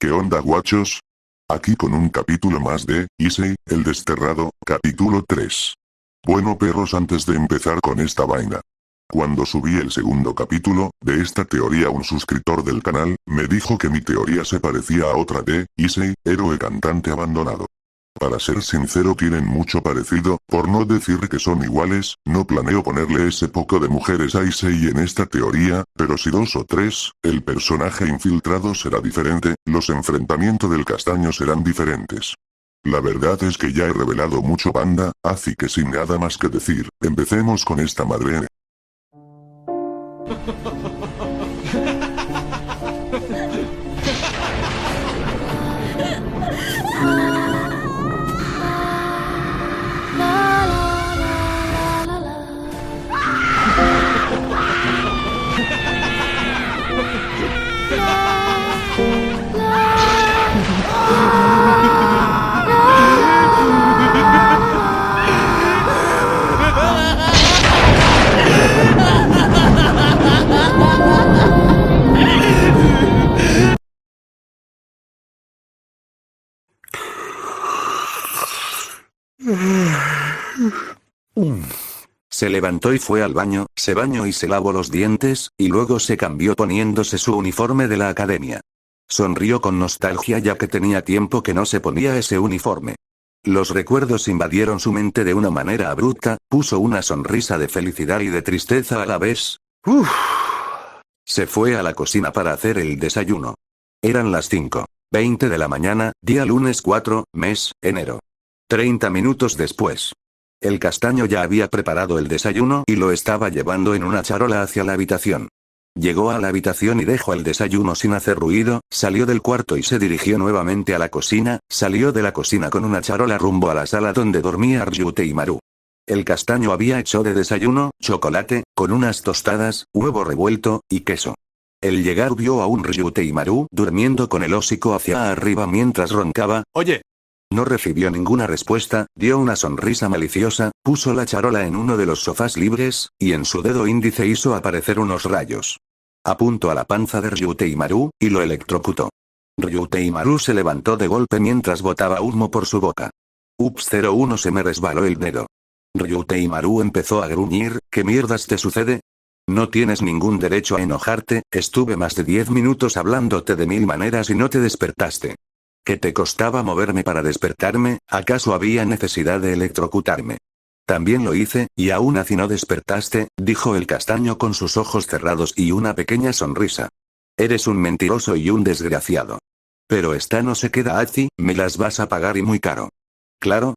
¿Qué onda, guachos? Aquí con un capítulo más de Issei, el desterrado, capítulo 3. Bueno, perros, antes de empezar con esta vaina. Cuando subí el segundo capítulo de esta teoría, un suscriptor del canal me dijo que mi teoría se parecía a otra de Issei, héroe cantante abandonado. Para ser sincero, tienen mucho parecido, por no decir que son iguales. No planeo ponerle ese poco de mujeres a Issei en esta teoría, pero si 2 o 3, el personaje infiltrado será diferente, los enfrentamientos del castaño serán diferentes. La verdad es que ya he revelado mucho, banda, así que sin nada más que decir, empecemos con esta madre. Se levantó y fue al baño, se bañó y se lavó los dientes, y luego se cambió poniéndose su uniforme de la academia. Sonrió con nostalgia ya que tenía tiempo que no se ponía ese uniforme. Los recuerdos invadieron su mente de una manera abrupta, puso una sonrisa de felicidad y de tristeza a la vez. Se fue a la cocina para hacer el desayuno. Eran las 5:20 de la mañana, día lunes 4, mes, enero. 30 minutos después. El castaño ya había preparado el desayuno y lo estaba llevando en una charola hacia la habitación. Llegó a la habitación y dejó el desayuno sin hacer ruido, salió del cuarto y se dirigió nuevamente a la cocina, salió de la cocina con una charola rumbo a la sala donde dormía Ryute y Maru. El castaño había hecho de desayuno, chocolate, con unas tostadas, huevo revuelto, y queso. Al llegar vio a un Ryute y Maru durmiendo con el hocico hacia arriba mientras roncaba. Oye. No recibió ninguna respuesta, dio una sonrisa maliciosa, puso la charola en uno de los sofás libres, y en su dedo índice hizo aparecer unos rayos. Apuntó a la panza de Ryute y Maru, y lo electrocutó. Ryute y Maru se levantó de golpe mientras botaba humo por su boca. Ups, 01, se me resbaló el dedo. Ryute y Maru empezó a gruñir. ¿Qué mierdas te sucede? No tienes ningún derecho a enojarte, estuve más de 10 minutos hablándote de 1000 maneras y no te despertaste. ¿Qué te costaba moverme para despertarme? ¿Acaso había necesidad de electrocutarme? También lo hice, y aún así no despertaste, dijo el castaño con sus ojos cerrados y una pequeña sonrisa. Eres un mentiroso y un desgraciado. Pero esta no se queda así, me las vas a pagar y muy caro. Claro,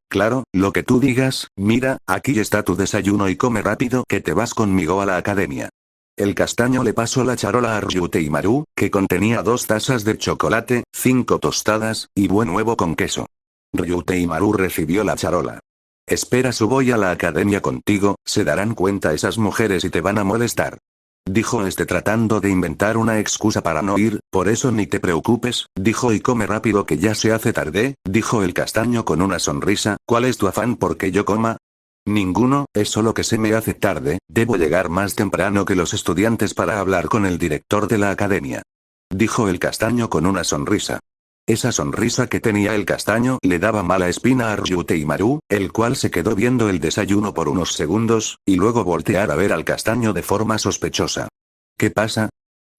lo que tú digas. Mira, aquí está tu desayuno y come rápido que te vas conmigo a la academia. El castaño le pasó la charola a Ryute y Maru, que contenía 2 tazas de chocolate, 5 tostadas, y buen huevo con queso. Ryute y Maru recibió la charola. Espera, voy a la academia contigo, se darán cuenta esas mujeres y te van a molestar. Dijo tratando de inventar una excusa para no ir. Por eso ni te preocupes, dijo, y come rápido que ya se hace tarde, dijo el castaño con una sonrisa. ¿Cuál es tu afán porque yo coma? Ninguno, es solo que se me hace tarde, debo llegar más temprano que los estudiantes para hablar con el director de la academia. Dijo el castaño con una sonrisa. Esa sonrisa que tenía el castaño le daba mala espina a Ryute y Maru, el cual se quedó viendo el desayuno por unos segundos, y luego voltear a ver al castaño de forma sospechosa. ¿Qué pasa?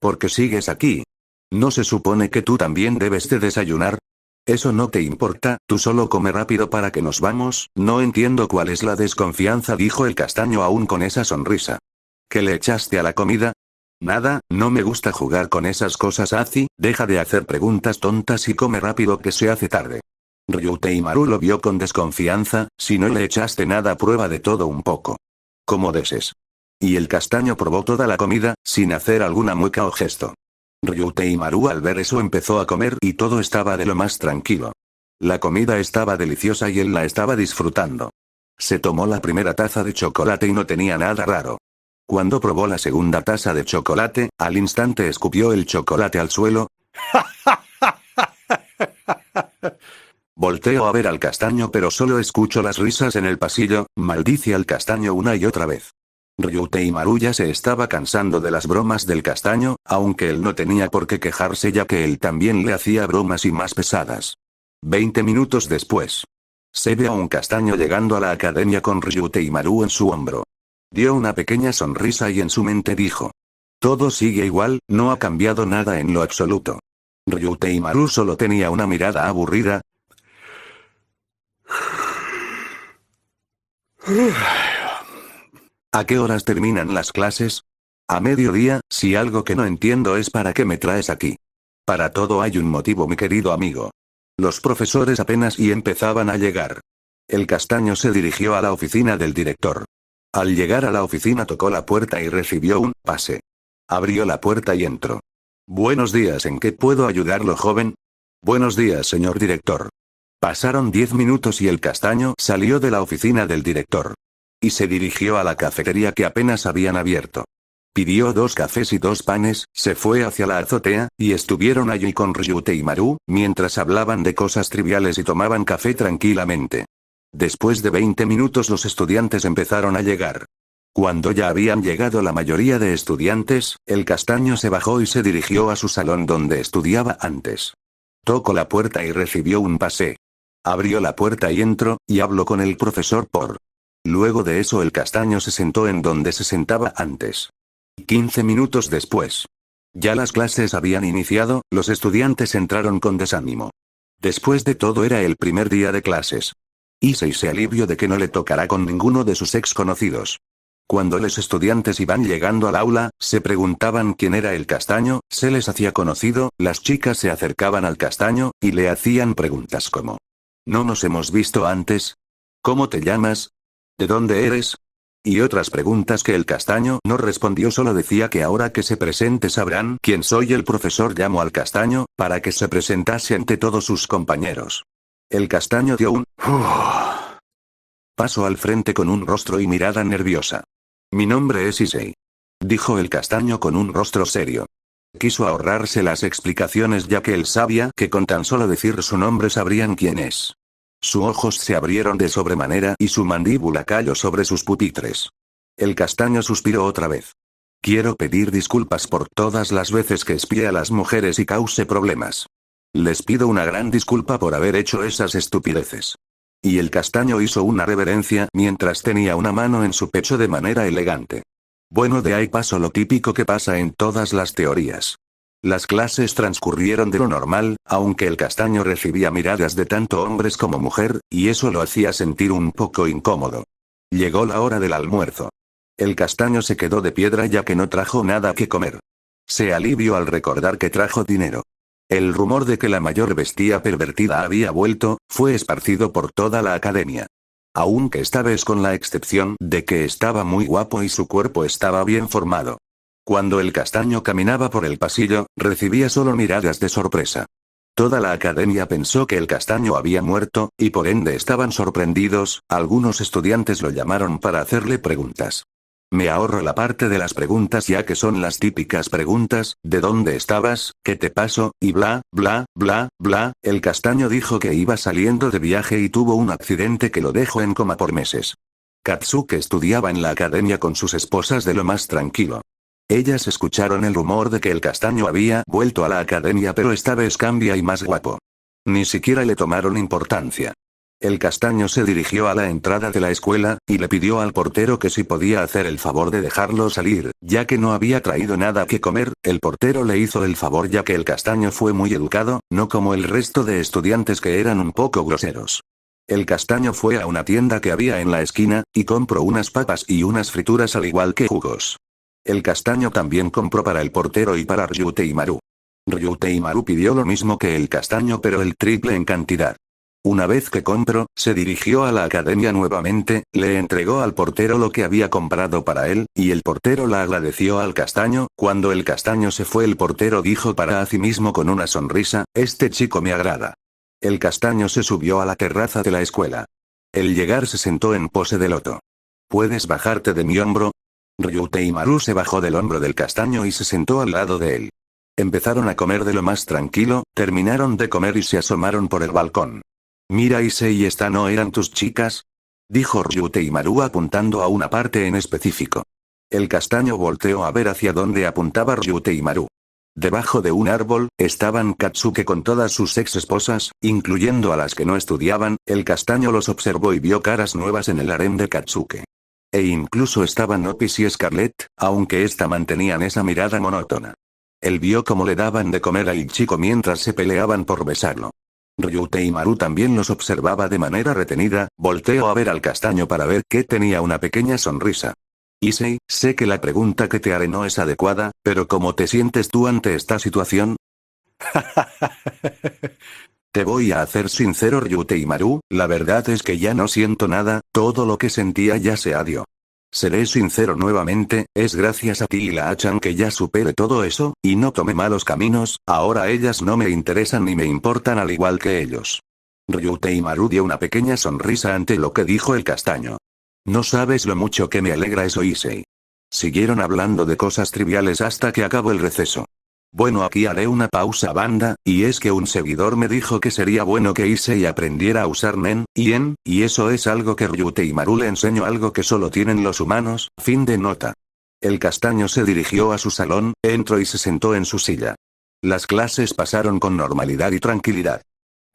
¿Por qué sigues aquí? ¿No se supone que tú también debes de desayunar? Eso no te importa, tú solo come rápido para que nos vamos. No entiendo cuál es la desconfianza, dijo el castaño aún con esa sonrisa. ¿Qué le echaste a la comida? Nada, no me gusta jugar con esas cosas, Azi, deja de hacer preguntas tontas y come rápido que se hace tarde. Ryute y Maru lo vio con desconfianza. Si no le echaste nada, prueba de todo un poco. Como desees. Y el castaño probó toda la comida, sin hacer alguna mueca o gesto. Ryute y Maru al ver eso empezó a comer y todo estaba de lo más tranquilo. La comida estaba deliciosa y él la estaba disfrutando. Se tomó la primera taza de chocolate y no tenía nada raro. Cuando probó la segunda taza de chocolate, al instante escupió el chocolate al suelo. Volteo a ver al castaño pero solo escucho las risas en el pasillo. Maldice al castaño una y otra vez. Ryutei Maru ya se estaba cansando de las bromas del castaño, aunque él no tenía por qué quejarse ya que él también le hacía bromas y más pesadas. 20 minutos después. Se ve a un castaño llegando a la academia con Ryutei Maru en su hombro. Dio una pequeña sonrisa y en su mente dijo. Todo sigue igual, no ha cambiado nada en lo absoluto. Ryutei Maru solo tenía una mirada aburrida. ¿A qué horas terminan las clases? A mediodía, si algo que no entiendo es para qué me traes aquí. Para todo hay un motivo, mi querido amigo. Los profesores apenas y empezaban a llegar. El castaño se dirigió a la oficina del director. Al llegar a la oficina tocó la puerta y recibió un pase. Abrió la puerta y entró. Buenos días, ¿en qué puedo ayudarlo, joven? Buenos días, señor director. Pasaron 10 minutos y el castaño salió de la oficina del director. Y se dirigió a la cafetería que apenas habían abierto. Pidió 2 cafés y 2 panes, se fue hacia la azotea, y estuvieron allí con Ryutei Maru, mientras hablaban de cosas triviales y tomaban café tranquilamente. Después de 20 minutos los estudiantes empezaron a llegar. Cuando ya habían llegado la mayoría de estudiantes, el castaño se bajó y se dirigió a su salón donde estudiaba antes. Tocó la puerta y recibió un pase. Abrió la puerta y entró, y habló con el profesor por. Luego de eso el castaño se sentó en donde se sentaba antes. 15 minutos después. Ya las clases habían iniciado, los estudiantes entraron con desánimo. Después de todo era el primer día de clases. Issei se alivió de que no le tocará con ninguno de sus ex conocidos. Cuando los estudiantes iban llegando al aula, se preguntaban quién era el castaño, se les hacía conocido, las chicas se acercaban al castaño, y le hacían preguntas como: ¿no nos hemos visto antes? ¿Cómo te llamas? ¿De dónde eres? Y otras preguntas que el castaño no respondió, solo decía que ahora que se presente sabrán quién soy. El profesor llamó al castaño, para que se presentase ante todos sus compañeros. El castaño dio un paso al frente con un rostro y mirada nerviosa. Mi nombre es Issei, dijo el castaño con un rostro serio. Quiso ahorrarse las explicaciones ya que él sabía que con tan solo decir su nombre sabrían quién es. Sus ojos se abrieron de sobremanera y su mandíbula cayó sobre sus pupitres. El castaño suspiró otra vez. Quiero pedir disculpas por todas las veces que espié a las mujeres y causé problemas. Les pido una gran disculpa por haber hecho esas estupideces. Y el castaño hizo una reverencia mientras tenía una mano en su pecho de manera elegante. Bueno, de ahí pasó lo típico que pasa en todas las teorías. Las clases transcurrieron de lo normal, aunque el castaño recibía miradas de tanto hombres como mujer, y eso lo hacía sentir un poco incómodo. Llegó la hora del almuerzo. El castaño se quedó de piedra ya que no trajo nada que comer. Se alivió al recordar que trajo dinero. El rumor de que la mayor bestia pervertida había vuelto, fue esparcido por toda la academia. Aunque esta vez con la excepción de que estaba muy guapo y su cuerpo estaba bien formado. Cuando el castaño caminaba por el pasillo, recibía solo miradas de sorpresa. Toda la academia pensó que el castaño había muerto, y por ende estaban sorprendidos. Algunos estudiantes lo llamaron para hacerle preguntas. Me ahorro la parte de las preguntas ya que son las típicas preguntas: ¿de dónde estabas? ¿Qué te pasó? Y bla, bla, bla, bla. El castaño dijo que iba saliendo de viaje y tuvo un accidente que lo dejó en coma por meses. Katsuke estudiaba en la academia con sus esposas de lo más tranquilo. Ellas escucharon el rumor de que el castaño había vuelto a la academia, pero esta vez cambia y más guapo. Ni siquiera le tomaron importancia. El castaño se dirigió a la entrada de la escuela, y le pidió al portero que si podía hacer el favor de dejarlo salir, ya que no había traído nada que comer. El portero le hizo el favor ya que el castaño fue muy educado, no como el resto de estudiantes que eran un poco groseros. El castaño fue a una tienda que había en la esquina, y compró unas papas y unas frituras al igual que jugos. El castaño también compró para el portero y para Ryutei Maru. Ryutei Maru pidió lo mismo que el castaño pero el triple en cantidad. Una vez que compró, se dirigió a la academia nuevamente, le entregó al portero lo que había comprado para él, y el portero la agradeció al castaño. Cuando el castaño se fue, el portero dijo para sí mismo con una sonrisa: este chico me agrada. El castaño se subió a la terraza de la escuela. Al llegar se sentó en pose de loto. ¿Puedes bajarte de mi hombro? Ryutei Maru se bajó del hombro del castaño y se sentó al lado de él. Empezaron a comer de lo más tranquilo, terminaron de comer y se asomaron por el balcón. Mira, Issei, ¿y esta no eran tus chicas? Dijo Ryutei Maru apuntando a una parte en específico. El castaño volteó a ver hacia donde apuntaba Ryute y Maru. Debajo de un árbol, estaban Katsuke con todas sus ex esposas, incluyendo a las que no estudiaban. El castaño los observó y vio caras nuevas en el harem de Katsuke. E incluso estaban Opis y Scarlett, aunque ésta mantenían esa mirada monótona. Él vio cómo le daban de comer al chico mientras se peleaban por besarlo. Ryute y Maru también los observaba de manera retenida. Volteó a ver al castaño para ver que tenía una pequeña sonrisa. Issei, sé que la pregunta que te haré no es adecuada, pero ¿cómo te sientes tú ante esta situación? Te voy a hacer sincero, Ryute y Maru, la verdad es que ya no siento nada, todo lo que sentía ya se adió. Seré sincero nuevamente, es gracias a ti y la Achan que ya supere todo eso, y no tomé malos caminos, ahora ellas no me interesan ni me importan al igual que ellos. Ryute y Maru dio una pequeña sonrisa ante lo que dijo el castaño. No sabes lo mucho que me alegra eso, Issei. Siguieron hablando de cosas triviales hasta que acabó el receso. Bueno, aquí haré una pausa, banda, y es que un seguidor me dijo que sería bueno que Issei aprendiera a usar Nen, y eso es algo que Ryute y Maru le enseñó, algo que solo tienen los humanos. Fin de nota. El castaño se dirigió a su salón, entró y se sentó en su silla. Las clases pasaron con normalidad y tranquilidad.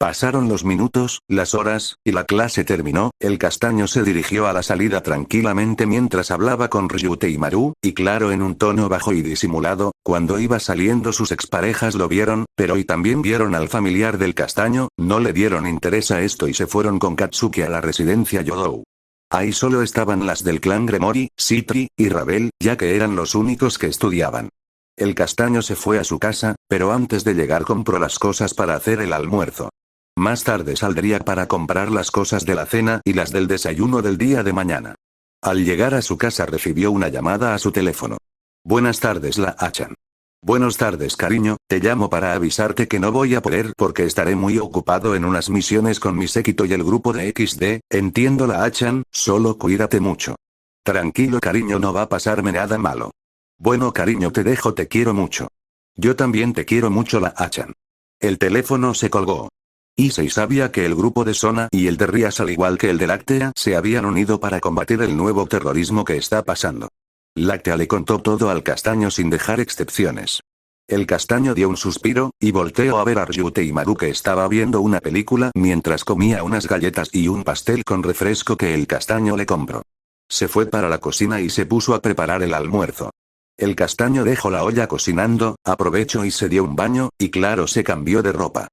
Pasaron los minutos, las horas, y la clase terminó. El castaño se dirigió a la salida tranquilamente mientras hablaba con Ryute y Maru, y claro, en un tono bajo y disimulado. Cuando iba saliendo sus exparejas lo vieron, pero y también vieron al familiar del castaño, no le dieron interés a esto y se fueron con Katsuki a la residencia Yodou. Ahí solo estaban las del clan Gremori, Citri, y Ravel, ya que eran los únicos que estudiaban. El castaño se fue a su casa, pero antes de llegar compró las cosas para hacer el almuerzo. Más tarde saldría para comprar las cosas de la cena y las del desayuno del día de mañana. Al llegar a su casa recibió una llamada a su teléfono. Buenas tardes, la Achan. Buenas tardes, cariño, te llamo para avisarte que no voy a poder porque estaré muy ocupado en unas misiones con mi séquito y el grupo de XD, entiendo, la Achan, solo cuídate mucho. Tranquilo, cariño, no va a pasarme nada malo. Bueno, cariño, te dejo, te quiero mucho. Yo también te quiero mucho, la Achan. El teléfono se colgó. Issei sabía que el grupo de Sona y el de Rias, al igual que el de Láctea, se habían unido para combatir el nuevo terrorismo que está pasando. Láctea le contó todo al castaño sin dejar excepciones. El castaño dio un suspiro, y volteó a ver a Ryute y Maru, que estaba viendo una película mientras comía unas galletas y un pastel con refresco que el castaño le compró. Se fue para la cocina y se puso a preparar el almuerzo. El castaño dejó la olla cocinando, aprovechó y se dio un baño, y claro, se cambió de ropa.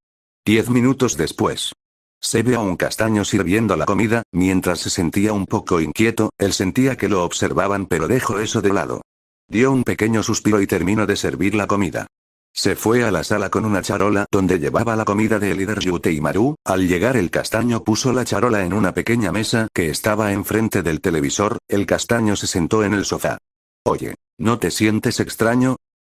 10 minutos después. Se ve a un castaño sirviendo la comida, mientras se sentía un poco inquieto, él sentía que lo observaban pero dejó eso de lado. Dio un pequeño suspiro y terminó de servir la comida. Se fue a la sala con una charola donde llevaba la comida de líder Ryute y Maru. Al llegar el castaño puso la charola en una pequeña mesa que estaba enfrente del televisor. El castaño se sentó en el sofá. Oye, ¿no te sientes extraño?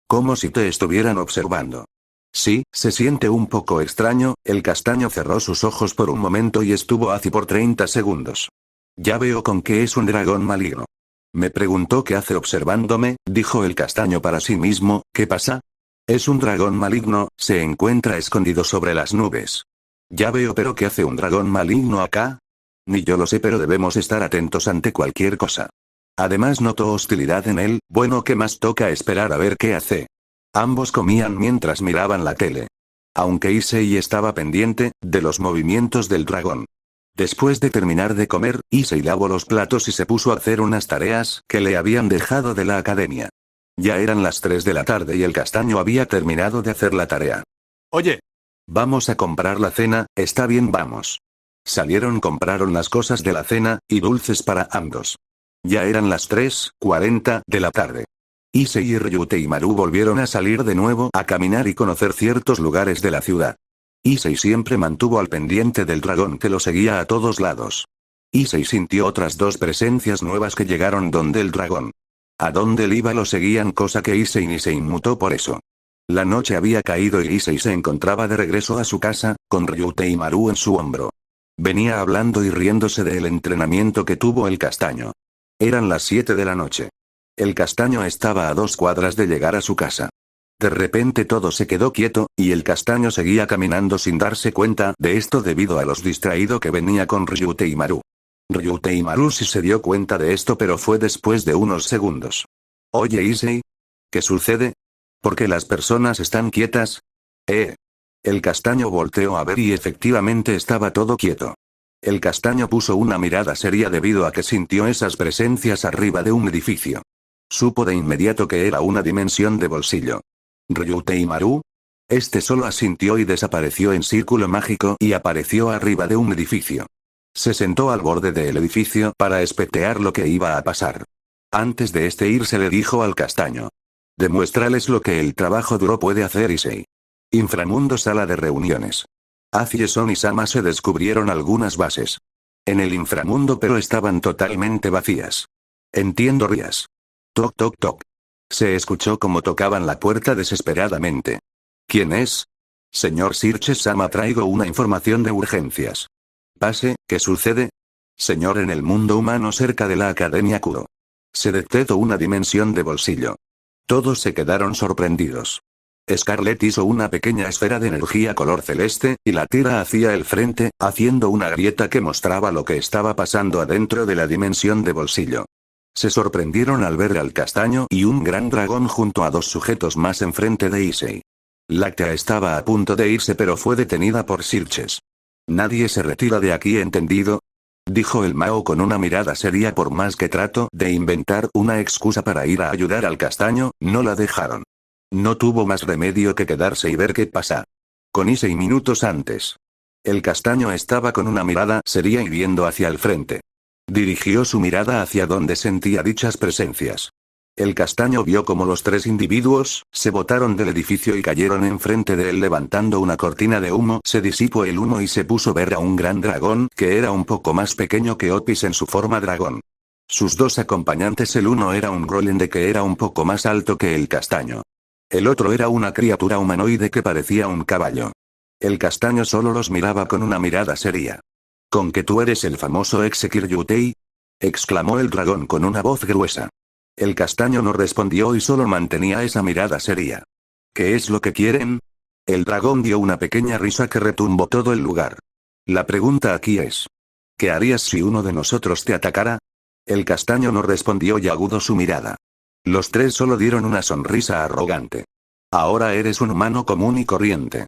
Como si te estuvieran observando. Sí, se siente un poco extraño. El castaño cerró sus ojos por un momento y estuvo así por 30 segundos. Ya veo con qué es un dragón maligno. Me preguntó qué hace observándome, dijo el castaño para sí mismo. ¿Qué pasa? Es un dragón maligno, se encuentra escondido sobre las nubes. Ya veo, pero ¿qué hace un dragón maligno acá? Ni yo lo sé, pero debemos estar atentos ante cualquier cosa. Además noto hostilidad en él. Bueno, ¿qué más toca esperar a ver qué hace? Ambos comían mientras miraban la tele. Aunque Issei estaba pendiente de los movimientos del dragón. Después de terminar de comer, Issei lavó los platos y se puso a hacer unas tareas que le habían dejado de la academia. Ya eran las 3 de la tarde y el castaño había terminado de hacer la tarea. Oye, vamos a comprar la cena, está bien, vamos. Salieron, compraron las cosas de la cena y dulces para ambos. Ya eran las 3:40 de la tarde. Issei y Ryute y Maru volvieron a salir de nuevo a caminar y conocer ciertos lugares de la ciudad. Issei siempre mantuvo al pendiente del dragón que lo seguía a todos lados. Issei sintió otras 2 presencias nuevas que llegaron donde el dragón. A donde él iba lo seguían, cosa que Issei ni se inmutó por eso. La noche había caído y Issei se encontraba de regreso a su casa, con Ryute y Maru en su hombro. Venía hablando y riéndose del entrenamiento que tuvo el castaño. Eran las 7 de la noche. El castaño estaba a 2 cuadras de llegar a su casa. De repente todo se quedó quieto, y el castaño seguía caminando sin darse cuenta de esto debido a los distraído que venía con Ryute y Maru. Ryute y Maru sí se dio cuenta de esto, pero fue después de unos segundos. Oye Issei. ¿Qué sucede? ¿Por qué las personas están quietas? El castaño volteó a ver y efectivamente estaba todo quieto. El castaño puso una mirada seria debido a que sintió esas presencias arriba de un edificio. Supo de inmediato que era una dimensión de bolsillo. ¿Ryutei Maru? Este solo asintió y desapareció en círculo mágico y apareció arriba de un edificio. Se sentó al borde del edificio para espetear lo que iba a pasar. Antes de irse le dijo al castaño. Demuéstrales lo que el trabajo duro puede hacer Issei. Inframundo sala de reuniones. Son y Sama se descubrieron algunas bases. En el inframundo pero estaban totalmente vacías. Entiendo Rías. Toc toc toc. Se escuchó como tocaban la puerta desesperadamente. ¿Quién es? Señor Sirches Sama, traigo una información de urgencias. Pase, ¿qué sucede? Señor, en el mundo humano cerca de la Academia Kuro. Se detectó una dimensión de bolsillo. Todos se quedaron sorprendidos. Scarlett hizo una pequeña esfera de energía color celeste, y la tira hacia el frente, haciendo una grieta que mostraba lo que estaba pasando adentro de la dimensión de bolsillo. Se sorprendieron al ver al castaño y un gran dragón junto a dos sujetos más enfrente de Issei. Láctea estaba a punto de irse pero fue detenida por Sirches. Nadie se retira de aquí, ¿entendido? Dijo el Mao con una mirada seria. Por más que trató de inventar una excusa para ir a ayudar al castaño, no la dejaron. No tuvo más remedio que quedarse y ver qué pasa. Con Issei minutos antes. El castaño estaba con una mirada seria y viendo hacia el frente. Dirigió su mirada hacia donde sentía dichas presencias. El castaño vio como los tres individuos se botaron del edificio y cayeron enfrente de él levantando una cortina de humo. Se disipó el humo y se puso a ver a un gran dragón que era un poco más pequeño que Otis en su forma dragón. Sus dos acompañantes, el uno era un golem de que era un poco más alto que el castaño. El otro era una criatura humanoide que parecía un caballo. El castaño solo los miraba con una mirada seria. ¿Con que tú eres el famoso Exekir Yutei? Exclamó el dragón con una voz gruesa. El castaño no respondió y solo mantenía esa mirada seria. ¿Qué es lo que quieren? El dragón dio una pequeña risa que retumbó todo el lugar. La pregunta aquí es: ¿qué harías si uno de nosotros te atacara? El castaño no respondió y agudó su mirada. Los tres solo dieron una sonrisa arrogante. Ahora eres un humano común y corriente.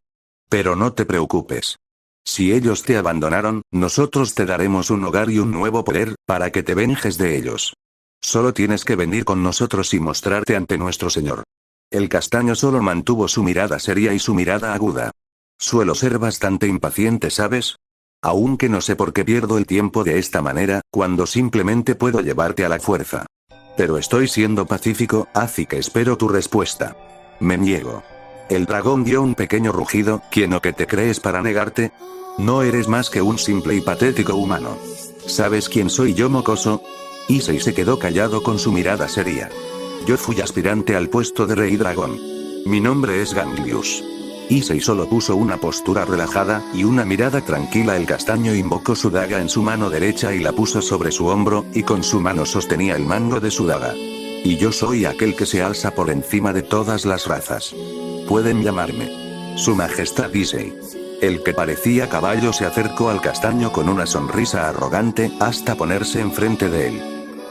Pero no te preocupes. Si ellos te abandonaron, nosotros te daremos un hogar y un nuevo poder, para que te venjes de ellos. Solo tienes que venir con nosotros y mostrarte ante nuestro señor. El castaño solo mantuvo su mirada seria y su mirada aguda. Suelo ser bastante impaciente, ¿sabes? Aunque no sé por qué pierdo el tiempo de esta manera, cuando simplemente puedo llevarte a la fuerza. Pero estoy siendo pacífico, así que espero tu respuesta. Me niego. El dragón dio un pequeño rugido. ¿Quién o qué te crees para negarte? No eres más que un simple y patético humano. ¿Sabes quién soy yo, mocoso? Issei se quedó callado con su mirada seria. Yo fui aspirante al puesto de rey dragón. Mi nombre es Ganglius. Issei solo puso una postura relajada y una mirada tranquila. El castaño invocó su daga en su mano derecha y la puso sobre su hombro, y con su mano sostenía el mango de su daga. Y yo soy aquel que se alza por encima de todas las razas. Pueden llamarme Su Majestad Issei. El que parecía caballo se acercó al castaño con una sonrisa arrogante, hasta ponerse enfrente de él.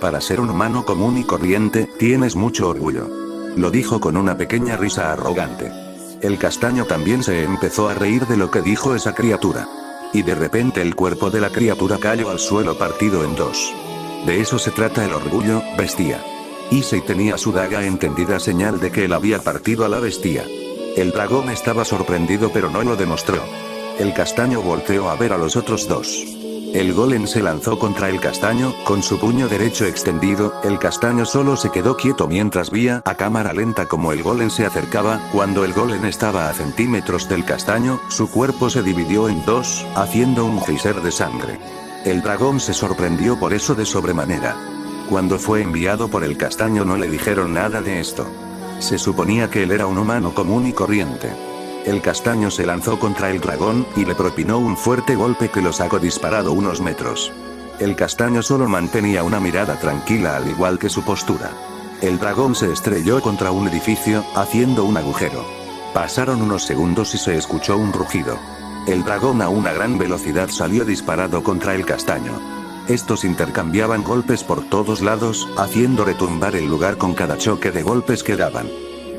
Para ser un humano común y corriente, tienes mucho orgullo. Lo dijo con una pequeña risa arrogante. El castaño también se empezó a reír de lo que dijo esa criatura. Y de repente el cuerpo de la criatura cayó al suelo partido en dos. De eso se trata el orgullo, bestia. Issei tenía su daga entendida, señal de que él había partido a la bestia. El dragón estaba sorprendido pero no lo demostró. El castaño volteó a ver a los otros dos. El golem se lanzó contra el castaño, con su puño derecho extendido. El castaño solo se quedó quieto mientras veía a cámara lenta como el golem se acercaba. Cuando el golem estaba a centímetros del castaño, su cuerpo se dividió en dos, haciendo un geyser de sangre. El dragón se sorprendió por eso de sobremanera. Cuando fue enviado por el castaño no le dijeron nada de esto. Se suponía que él era un humano común y corriente. El castaño se lanzó contra el dragón, y le propinó un fuerte golpe que lo sacó disparado unos metros. El castaño solo mantenía una mirada tranquila al igual que su postura. El dragón se estrelló contra un edificio, haciendo un agujero. Pasaron unos segundos y se escuchó un rugido. El dragón a una gran velocidad salió disparado contra el castaño. Estos intercambiaban golpes por todos lados, haciendo retumbar el lugar con cada choque de golpes que daban.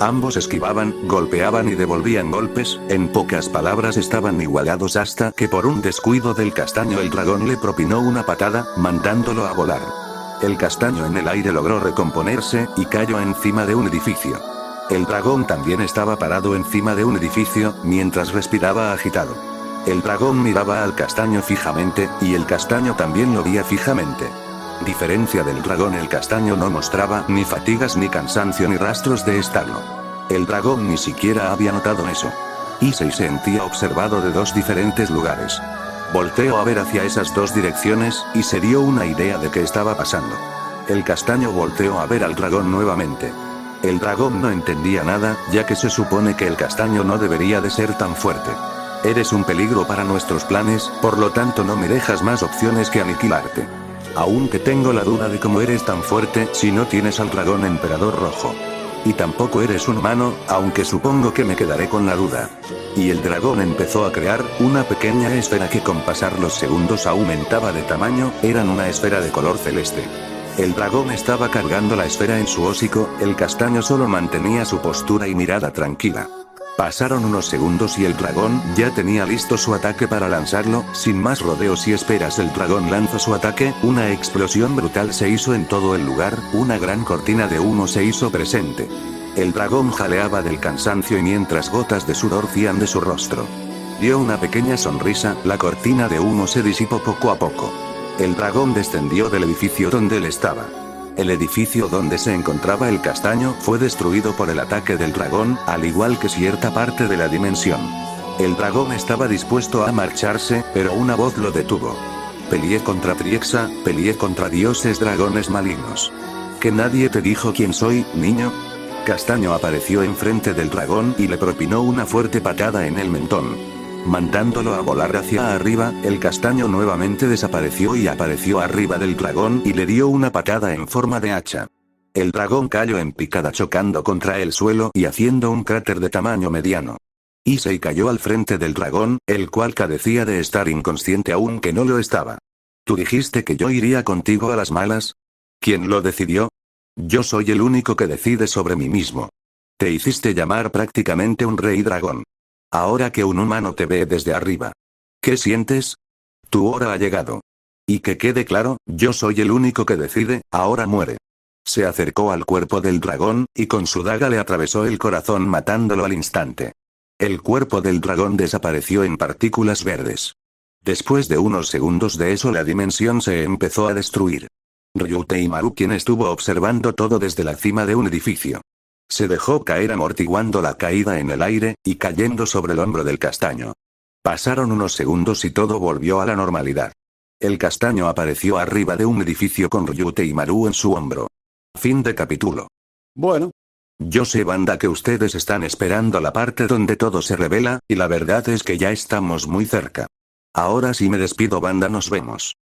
Ambos esquivaban, golpeaban y devolvían golpes, en pocas palabras estaban igualados hasta que por un descuido del castaño el dragón le propinó una patada, mandándolo a volar. El castaño en el aire logró recomponerse, y cayó encima de un edificio. El dragón también estaba parado encima de un edificio, mientras respiraba agitado. El dragón miraba al castaño fijamente, y el castaño también lo veía fijamente. Diferencia del dragón, el castaño no mostraba ni fatigas ni cansancio ni rastros de estarlo. El dragón ni siquiera había notado eso. Issei se sentía observado de dos diferentes lugares. Volteó a ver hacia esas dos direcciones, y se dio una idea de qué estaba pasando. El castaño volteó a ver al dragón nuevamente. El dragón no entendía nada, ya que se supone que el castaño no debería de ser tan fuerte. Eres un peligro para nuestros planes, por lo tanto no me dejas más opciones que aniquilarte. Aunque tengo la duda de cómo eres tan fuerte si no tienes al dragón emperador rojo. Y tampoco eres un humano, aunque supongo que me quedaré con la duda. Y el dragón empezó a crear una pequeña esfera que con pasar los segundos aumentaba de tamaño, eran una esfera de color celeste. El dragón estaba cargando la esfera en su hocico, el castaño solo mantenía su postura y mirada tranquila. Pasaron unos segundos y el dragón ya tenía listo su ataque para lanzarlo, sin más rodeos y esperas el dragón lanzó su ataque, una explosión brutal se hizo en todo el lugar, una gran cortina de humo se hizo presente. El dragón jaleaba del cansancio y mientras gotas de sudor hacían de su rostro. Dio una pequeña sonrisa, la cortina de humo se disipó poco a poco. El dragón descendió del edificio donde él estaba. El edificio donde se encontraba el castaño fue destruido por el ataque del dragón, al igual que cierta parte de la dimensión. El dragón estaba dispuesto a marcharse, pero una voz lo detuvo. Peleé contra Triexa, peleé contra dioses dragones malignos. ¿Que nadie te dijo quién soy, niño? Castaño apareció enfrente del dragón y le propinó una fuerte patada en el mentón. Mandándolo a volar hacia arriba, el castaño nuevamente desapareció y apareció arriba del dragón y le dio una patada en forma de hacha. El dragón cayó en picada chocando contra el suelo y haciendo un cráter de tamaño mediano. Issei cayó al frente del dragón, el cual carecía de estar inconsciente aunque no lo estaba. ¿Tú dijiste que yo iría contigo a las malas? ¿Quién lo decidió? Yo soy el único que decide sobre mí mismo. Te hiciste llamar prácticamente un rey dragón. Ahora que un humano te ve desde arriba. ¿Qué sientes? Tu hora ha llegado. Y que quede claro, yo soy el único que decide, ahora muere. Se acercó al cuerpo del dragón, y con su daga le atravesó el corazón matándolo al instante. El cuerpo del dragón desapareció en partículas verdes. Después de unos segundos de eso la dimensión se empezó a destruir. Ryuteimaru, quien estuvo observando todo desde la cima de un edificio, se dejó caer amortiguando la caída en el aire, y cayendo sobre el hombro del castaño. Pasaron unos segundos y todo volvió a la normalidad. El castaño apareció arriba de un edificio con Ryuteimaru en su hombro. Fin de capítulo. Bueno. Yo sé, banda, que ustedes están esperando la parte donde todo se revela, y la verdad es que ya estamos muy cerca. Ahora sí me despido, banda, nos vemos.